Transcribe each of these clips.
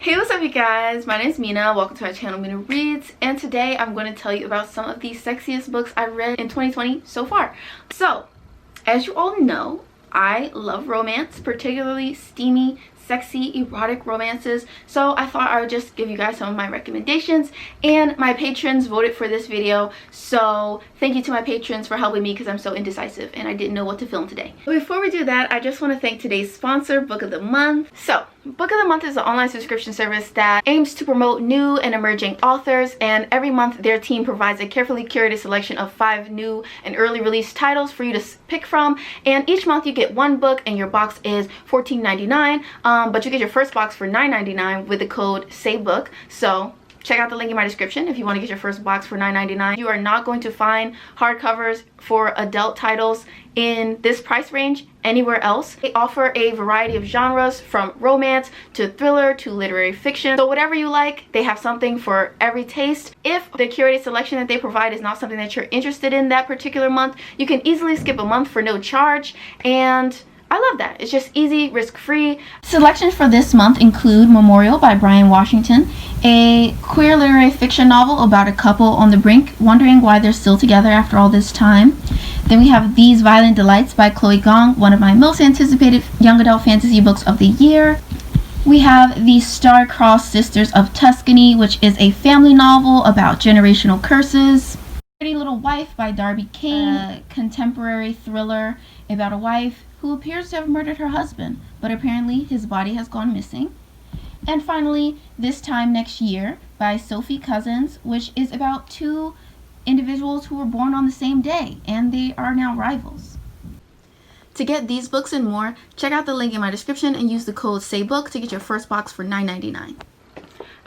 Hey, what's up you guys? My name is Mina. Welcome to our channel, Mina Reads, and today I'm going to tell you about some of the sexiest books I read in 2020 so far. So, as you all know, I love romance, particularly steamy, sexy, erotic romances, so I thought I would just give you guys some of my recommendations, and my patrons voted for this video, so thank you to my patrons for helping me because I'm so indecisive and I didn't know what to film today. But before we do that, I just want to thank today's sponsor, Book of the Month. So, Book of the Month is an online subscription service that aims to promote new and emerging authors, and every month their team provides a carefully curated selection of 5 new and early release titles for you to pick from, and each month you get one book and your box is $14.99, but you get your first box for $9.99 with the code SAYBOOK. So check out the link in my description if you want to get your first box for $9.99. You are not going to find hardcovers for adult titles in this price range anywhere else. They offer a variety of genres, from romance to thriller to literary fiction. So whatever you like, they have something for every taste. If the curated selection that they provide is not something that you're interested in that particular month, you can easily skip a month for no charge, and I love that. It's just easy, risk-free. Selections for this month include Memorial by Brian Washington, a queer literary fiction novel about a couple on the brink wondering why they're still together after all this time. Then we have These Violent Delights by Chloe Gong, one of my most anticipated young adult fantasy books of the year. We have The Star-Crossed Sisters of Tuscany, which is a family novel about generational curses. Pretty Little Wife by Darby King, a contemporary thriller about a wife who appears to have murdered her husband, but apparently his body has gone missing. And finally, This Time Next Year by Sophie Cousins, which is about 2 individuals who were born on the same day, and they are now rivals. To get these books and more, check out the link in my description and use the code SAYBOOK to get your first box for $9.99.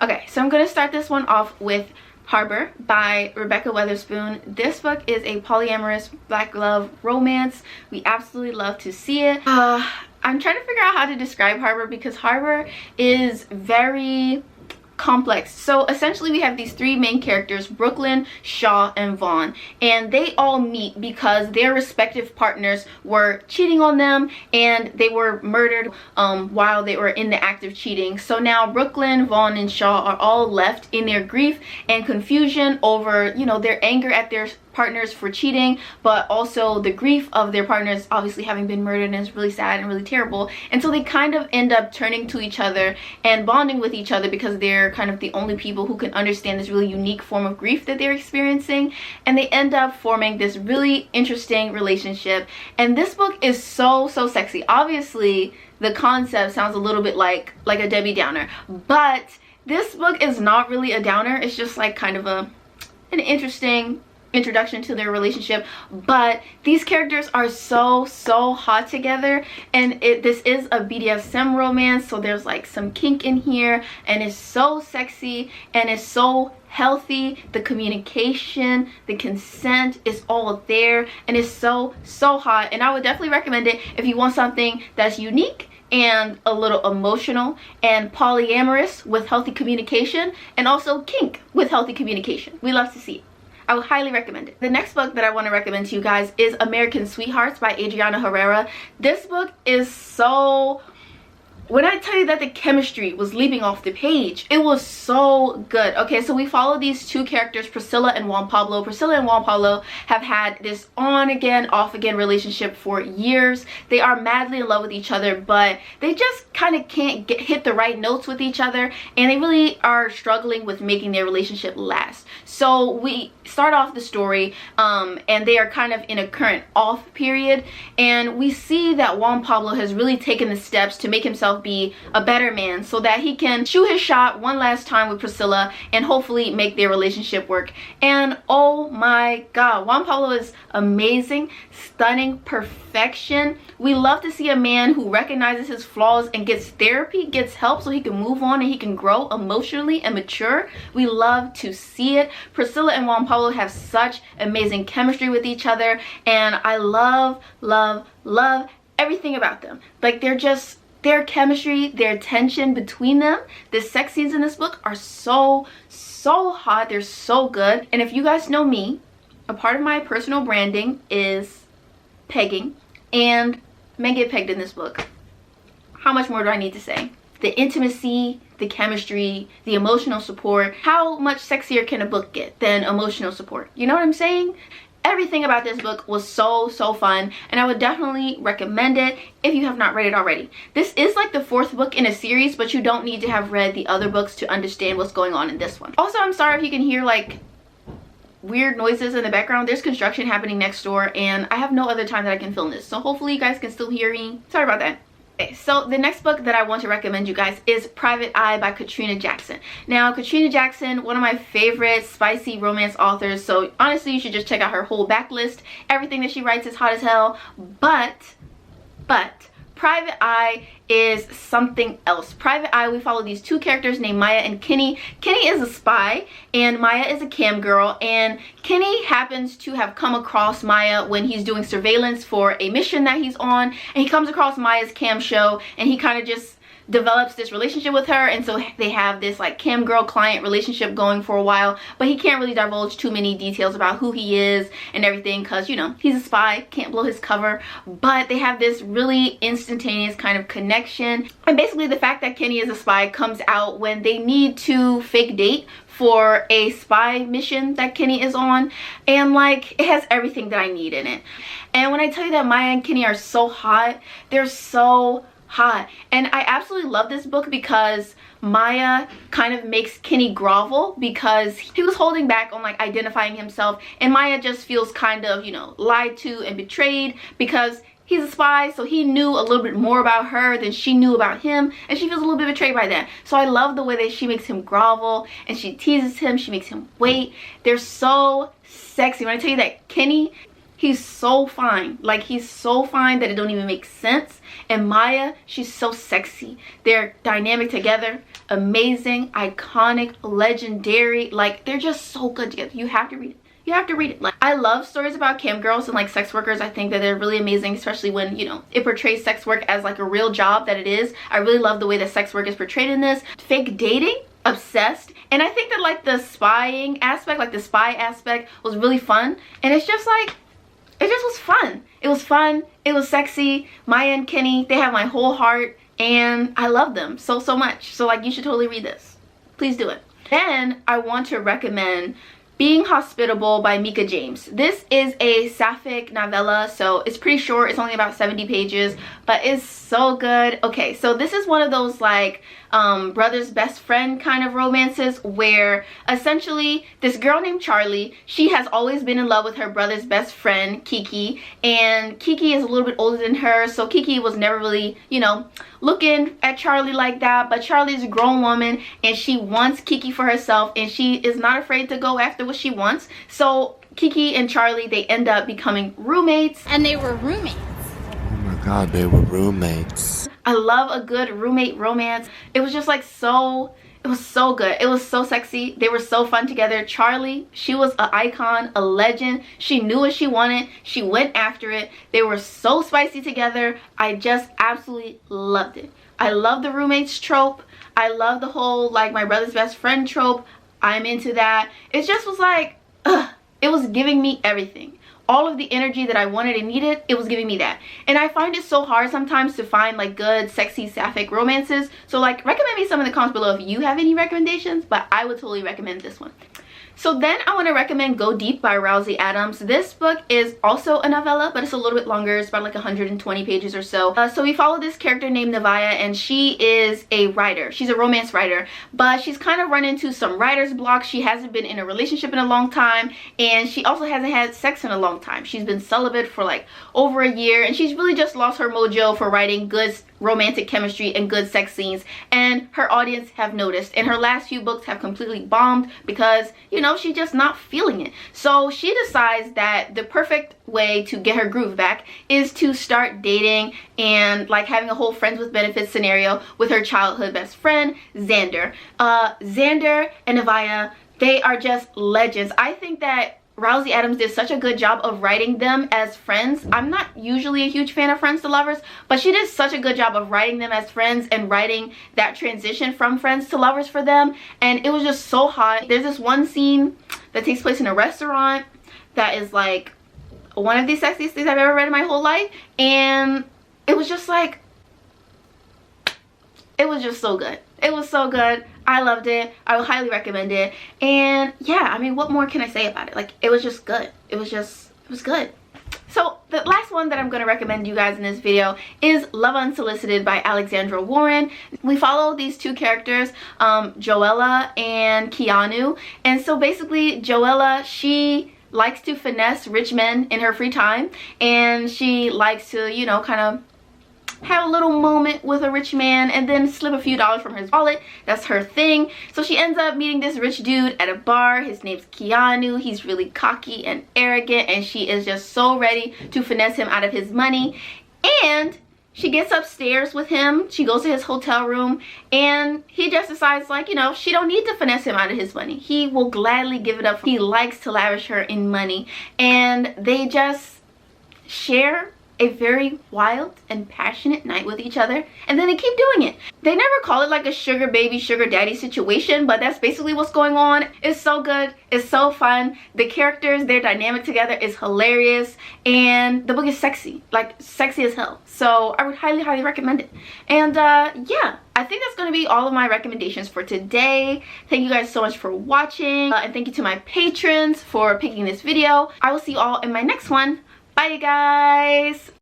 Okay, so I'm going to start this one off with Harbor by Rebecca Weatherspoon. This book is a polyamorous black love romance. We absolutely love to see it. I'm trying to figure out how to describe Harbor because Harbor is very complex. So essentially we have these 3 main characters, Brooklyn, Shaw, and Vaughn, and they all meet because their respective partners were cheating on them and they were murdered while they were in the act of cheating. So now Brooklyn, Vaughn, and Shaw are all left in their grief and confusion over, you know, their anger at their partners for cheating, but also the grief of their partners obviously having been murdered, and it's really sad and really terrible. And so they kind of end up turning to each other and bonding with each other because they're kind of the only people who can understand this really unique form of grief that they're experiencing, and they end up forming this really interesting relationship. And this book is so sexy. Obviously the concept sounds a little bit like a Debbie Downer, but this book is not really a downer. It's just like kind of an interesting introduction to their relationship, but these characters are so hot together, and this is a BDSM romance, so there's like some kink in here, and it's so sexy and it's so healthy. The communication, the consent is all there, and it's so hot, and I would definitely recommend it if you want something that's unique and a little emotional and polyamorous with healthy communication, and also kink with healthy communication. We love to see it. I would highly recommend it. The next book that I want to recommend to you guys is American Sweethearts by Adriana Herrera. This book is so... When I tell you that the chemistry was leaping off the page, it was so good. Okay, so we follow these 2 characters, Priscilla and Juan Pablo. Priscilla and Juan Pablo have had this on-again, off-again relationship for years. They are madly in love with each other, but they just kind of can't hit the right notes with each other, and they really are struggling with making their relationship last. So we start off the story, and they are kind of in a current off period, and we see that Juan Pablo has really taken the steps to make himself be a better man so that he can shoot his shot one last time with Priscilla and hopefully make their relationship work. And oh my god, Juan Pablo is amazing, stunning, perfection. We love to see a man who recognizes his flaws and gets therapy, gets help so he can move on and he can grow emotionally and mature. We love to see it. Priscilla and Juan Pablo have such amazing chemistry with each other, and I love everything about them. Like, their chemistry, their tension between them, the sex scenes in this book are so hot. They're so good. And if you guys know me, a part of my personal branding is pegging, and men get pegged in this book. How much more do I need to say? the intimacy, the chemistry, the emotional support. How much sexier can a book get than emotional support? You know what I'm saying? Everything about this book was so fun, and I would definitely recommend it if you have not read it already. This is like the 4th book in a series, but you don't need to have read the other books to understand what's going on in this one. Also, I'm sorry if you can hear like weird noises in the background. There's construction happening next door, and I have no other time that I can film this, so hopefully you guys can still hear me. Sorry about that. Okay, so the next book that I want to recommend you guys is Private Eye by Katrina Jackson. Now, Katrina Jackson, one of my favorite spicy romance authors, so honestly you should just check out her whole backlist. Everything that she writes is hot as hell, but Private Eye is something else. Private Eye, we follow these 2 characters named Maya and Kenny. Kenny is a spy and Maya is a cam girl, and Kenny happens to have come across Maya when he's doing surveillance for a mission that he's on, and he comes across Maya's cam show, and he kind of just develops this relationship with her, and so they have this like cam girl client relationship going for a while, but he can't really divulge too many details about who he is and everything because, you know, he's a spy, can't blow his cover. But they have this really instantaneous kind of connection, and basically the fact that Kenny is a spy comes out when they need to fake date for a spy mission that Kenny is on, and like it has everything that I need in it. And when I tell you that Maya and Kenny are so hot, they're so hot, and I absolutely love this book because Maya kind of makes Kenny grovel because he was holding back on like identifying himself, and Maya just feels kind of, you know, lied to and betrayed because he's a spy, so he knew a little bit more about her than she knew about him, and she feels a little bit betrayed by that. So I love the way that she makes him grovel and she teases him, she makes him wait. They're so sexy. When I tell you that Kenny, he's so fine. Like, he's so fine that it don't even make sense. And Maya, she's so sexy. They're dynamic together. Amazing, iconic, legendary. Like, they're just so good together. You have to read it. You have to read it. Like, I love stories about cam girls and like sex workers. I think that they're really amazing, especially when, you know, it portrays sex work as like a real job that it is. I really love the way that sex work is portrayed in this. Fake dating, obsessed. And I think that like the spying aspect, like the spy aspect was really fun. And it's just like, it just was fun. It was fun. It was sexy. Maya and Kenny, they have my whole heart, and I love them so much. So like, you should totally read this. Please do it. Then I want to recommend Being Hospitable by Mika James. This is a sapphic novella, so it's pretty short. It's only about 70 pages, but it's so good. Okay, so this is one of those like brother's best friend kind of romances where essentially this girl named Charlie, she has always been in love with her brother's best friend Kiki, and Kiki is a little bit older than her, so Kiki was never really, you know, looking at Charlie like that. But Charlie's a grown woman and she wants Kiki for herself, and she is not afraid to go after what she wants. So Kiki and Charlie, they end up becoming roommates, and they were roommates. Oh my god, they were roommates. I love a good roommate romance. It was just like so, it was so good. It was so sexy. They were so fun together. Charlie, she was an icon, a legend. She knew what she wanted. She went after it. They were so spicy together. I just absolutely loved it. I love the roommates trope. I love the whole like my brother's best friend trope. I'm into that. It just was like, it was giving me everything. All of the energy that I wanted and needed, it was giving me that. And I find it so hard sometimes to find like good, sexy, sapphic romances. So like, recommend me some in the comments below if you have any recommendations, but I would totally recommend this one. So then I want to recommend Go Deep by Rousey Adams. This book is also a novella, but it's a little bit longer. It's about like 120 pages or so. So we follow this character named Nevaeh, and she is a writer. She's a romance writer, but she's kind of run into some writer's block. She hasn't been in a relationship in a long time, and she also hasn't had sex in a long time. She's been celibate for like over a year, and she's really just lost her mojo for writing good romantic chemistry and good sex scenes, and her audience have noticed, and her last few books have completely bombed because, you know, she's just not feeling it. So she decides that the perfect way to get her groove back is to start dating and like having a whole friends with benefits scenario with her childhood best friend Xander. Xander and Nevaeh, they are just legends. I think that Rousey Adams did such a good job of writing them as friends. I'm not usually a huge fan of friends to lovers, but she did such a good job of writing them as friends and writing that transition from friends to lovers for them. And it was just so hot. There's this one scene that takes place in a restaurant that is like one of the sexiest things I've ever read in my whole life. And it was just like, it was just so good. It was so good. I loved it. I would highly recommend it. And yeah, I mean, what more can I say about it? Like, it was just good. It was good. So the last one that I'm going to recommend you guys in this video is Love Unsolicited by Alexandra Warren. We follow these two characters, Joella and Keanu. And so basically, Joella, she likes to finesse rich men in her free time, and she likes to, you know, kind of have a little moment with a rich man and then slip a few dollars from his wallet. That's her thing. So she ends up meeting this rich dude at a bar. His name's Keanu. He's really cocky and arrogant, and she is just so ready to finesse him out of his money. And she gets upstairs with him. She goes to his hotel room, and he just decides, like, you know, she don't need to finesse him out of his money. He will gladly give it up. He likes to lavish her in money, and they just share a very wild and passionate night with each other, and then they keep doing it. They never call it like a sugar baby, sugar daddy situation, but that's basically what's going on. It's so good. It's so fun. The characters, their dynamic together is hilarious, and the book is sexy, like sexy as hell. So I would highly, highly recommend it. And yeah, I think that's going to be all of my recommendations for today. Thank you guys so much for watching, and thank you to my patrons for picking this video. I will see you all in my next one. Bye, you guys.